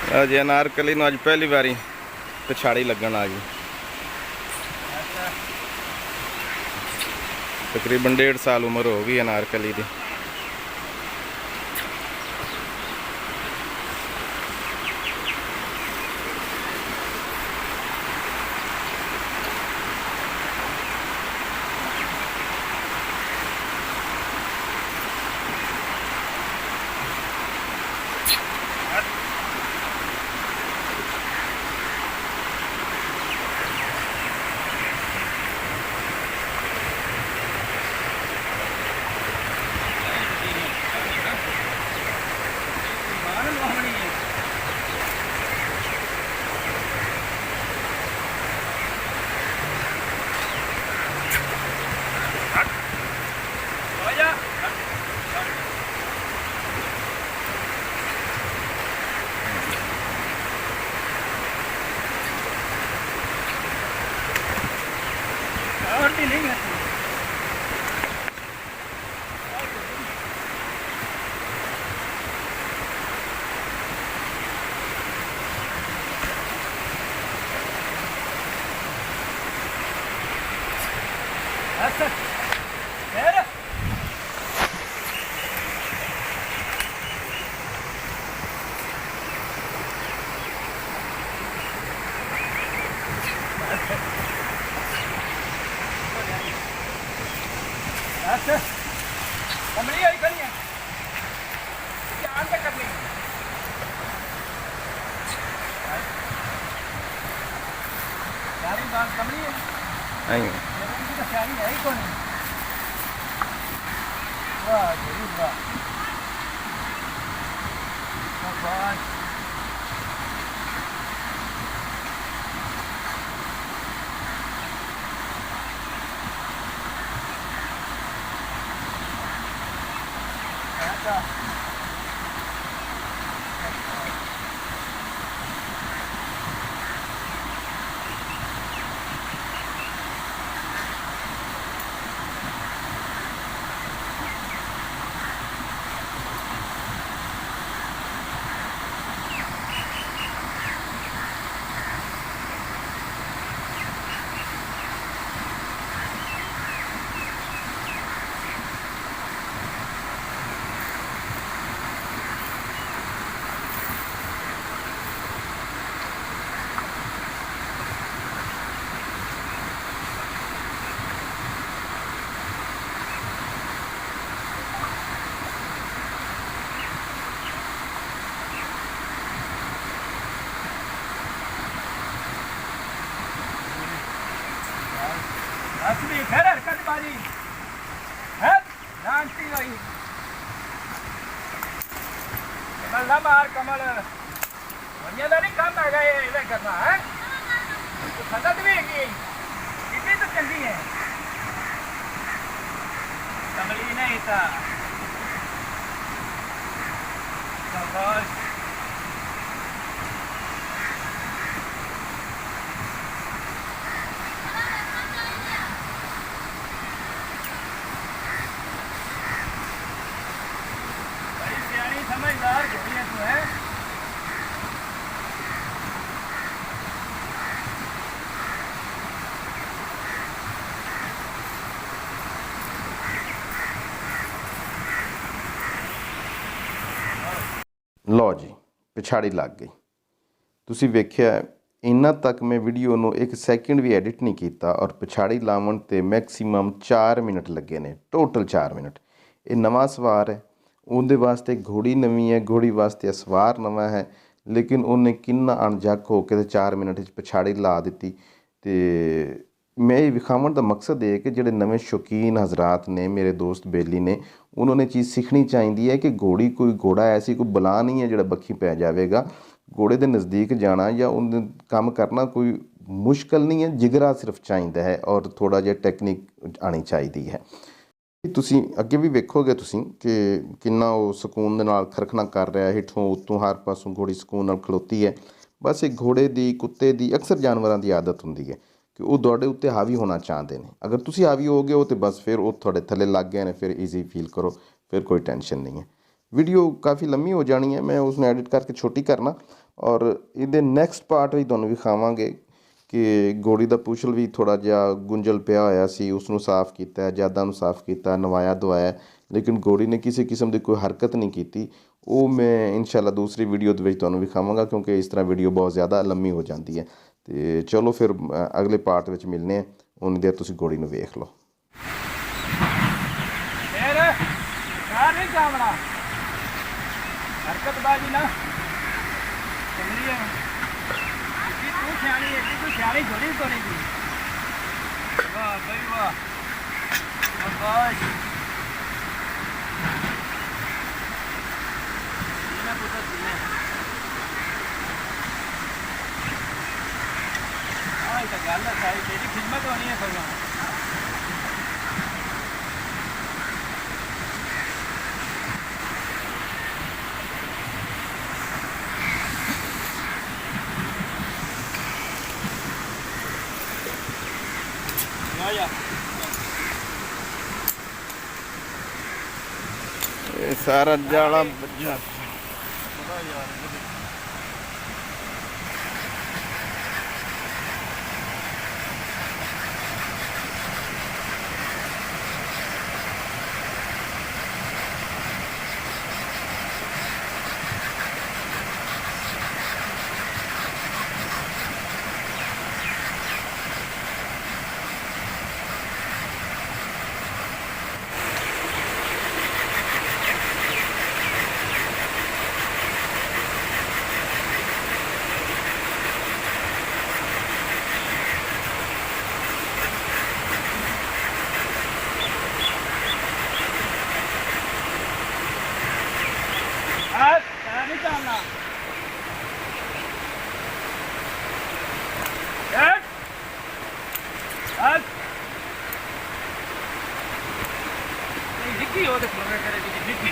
अज अनारकली नूं अज पहली बारी पिछाड़ी लगन आ गई। तकरीबन 1.5 साल उम्र हो गई अनारकली की। नहीं है कमली आई खड़ी है ध्यान से करनी है सारी बात कमली है नहीं तो सारी है ही कौन वाह जरूर वाह शाबाश असली फिर हरकत बाजी है डांटती रही कमल ना मार कमल बढ़िया नहीं काम आ गए इधर करना है तो खदत भी है इतनी तो चंगी है कमली नहीं था शाबाश समझदार घोड़ी तू है लो जी पिछाड़ी लग गई। तुसी वेख्या इन्ना तक मैं वीडियो नूं 1 सैकेंड भी एडिट नहीं किया और पिछाड़ी लावन ते मैक्सीमम 4 मिनट लगे ने टोटल 4 मिनट। ये नवा सवार है उनके वास्ते घोड़ी नवी है घोड़ी वास्ते सवार नवा है लेकिन उन्हें किन्ना अणजक होकर 4 मिनट पिछाड़ी ला दी। तो मैं विखावन का मकसद है कि जोड़े नवे शौकीन हजरात ने मेरे दोस्त बेली ने उन्होंने चीज़ सीखनी चाहिए है कि घोड़ी कोई घोड़ा ऐसी कोई बला नहीं है जो बखी पै जाएगा। घोड़े के नज़दीक जाना या उन काम करना कोई मुश्किल नहीं है, जिगरा सिर्फ चाहिए है और थोड़ा जिहा टैक्नीक आनी चाहिए है। तुसी अगे भी वेखोगे तुसी कि किन्ना वो सुकून दे नाल खरखना कर रहा है हेठों उत्तों हर पासों घोड़ी सुकून नाल खलोती है। बस एक घोड़े की कुत्ते की अक्सर जानवरों की आदत होंदी है कि वो तुहाडे उत्ते हावी होना चाहते हैं। अगर तुसी हावी हो गए हो तो बस फिर वो थोड़े थले लग गए ने फिर ईजी फील करो, फिर कोई टेंशन नहीं है। वीडियो काफ़ी लंबी हो जानी है, मैं उसने एडिट करके छोटी करना ਔਰ ਇਹਦੇ ਨੈਕਸਟ ਪਾਰਟ ਵੀ ਤੁਹਾਨੂੰ ਵਿਖਾਵਾਂਗੇ ਕਿ ਘੋੜੀ ਦਾ ਪੂਛਲ ਵੀ ਥੋੜ੍ਹਾ ਜਿਹਾ ਗੁੰਝਲ ਪਿਆ ਹੋਇਆ ਸੀ, ਉਸ ਨੂੰ ਸਾਫ਼ ਕੀਤਾ, ਜ਼ਿਆਦਾ ਨੂੰ ਸਾਫ਼ ਕੀਤਾ, ਨਵਾਇਆ ਧਵਾਇਆ, ਲੇਕਿਨ ਘੋੜੀ ਨੇ ਕਿਸੇ ਕਿਸਮ ਦੀ ਕੋਈ ਹਰਕਤ ਨਹੀਂ ਕੀਤੀ। ਉਹ ਮੈਂ ਇਨਸ਼ਾਅੱਲਾ ਦੂਸਰੀ ਵੀਡੀਓ ਦੇ ਵਿੱਚ ਤੁਹਾਨੂੰ ਵਿਖਾਵਾਂਗਾ, ਕਿਉਂਕਿ ਇਸ ਤਰ੍ਹਾਂ ਵੀਡੀਓ ਬਹੁਤ ਜ਼ਿਆਦਾ ਲੰਮੀ ਹੋ ਜਾਂਦੀ ਹੈ। ਅਤੇ ਚਲੋ ਫਿਰ ਅਗਲੇ ਪਾਰਟ ਵਿੱਚ ਮਿਲਦੇ ਹਾਂ। ਉਨੀ ਦੇਰ ਤੁਸੀਂ ਘੋੜੀ ਨੂੰ ਵੇਖ ਲਓ। ਫਿਰ ਨਹੀਂ ਚਾਵਣਾ ਹਰਕਤਬਾਜ਼ੀ ਨਾ ਚੰਗੀ ਹੈ। ਤੂੰ ਸਿਆਣੀ ਹੈ, ਤੂੰ ਸਿਆਣੀ ਥੋੜੀ ਤੋਰੀ ਦੀ। ਵਾਹ ਬਈ ਵਾਹ, ਸ਼ਾਬਾਸ਼। ਇਹਨਾਂ ਪੁੱਤਰ ਸੀਨੇ ਆਹ ਤਾਂ ਗੱਲ ਹੈ, ਸਾਰੀ ਤੇਰੀ ਖਿਦਮਤ ਹੋਣੀ ਹੈ ਸਗੋਂ। ਇਹ ਸਾਰਾ ਜਾਲਾ ਵੱਜਾ। नहीं चाहना डिग्गी हो तो करे डिग्गी